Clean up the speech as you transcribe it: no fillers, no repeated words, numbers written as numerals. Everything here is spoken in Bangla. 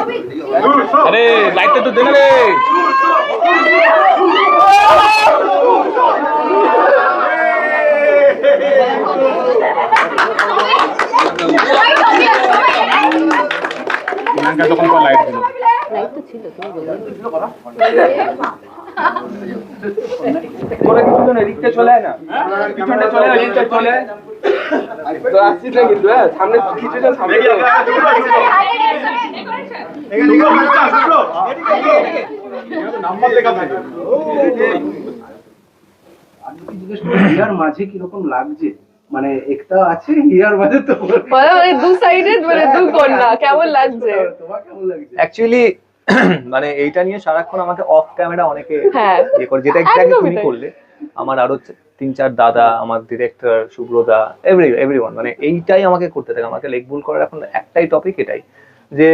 अरे लाइट तो दे ना रे। যখন লাইট দিল লাইট তো ছিল তোরা কি দুজন এদিকটা চলে আয় না পিছনটা চলে আয় এদিকটা চলে আয় তো আসছিস না কিন্তু সামনে কিছুটা সামনে নাম্বার লেখা থাকে আমি জিজ্ঞেস করি হিয়ার মাঝে কি রকম লাগছে মানে একটা আছে হিয়ার মাঝে তো মানে দু সাইডে মানে দু কন্যা কেমন লাগছে তোমার কেমন লাগছে অ্যাকচুয়ালি মানে এইটা নিয়ে সারাক্ষণ আমাকে অফ ক্যামেরা অনেকে হ্যাঁ ইয়ে করে, যেটা এক্স্যাক্টলি তুমি করলে। আমার আরো 3-4 দাদা, আমার ডিরেক্টর সুব্রদা, এভরিওয়ান, মানে এইটাই আমাকে করতে থাকে। আমাকে লেগ বুল করার এখন একটাই টপিক, এটাই যে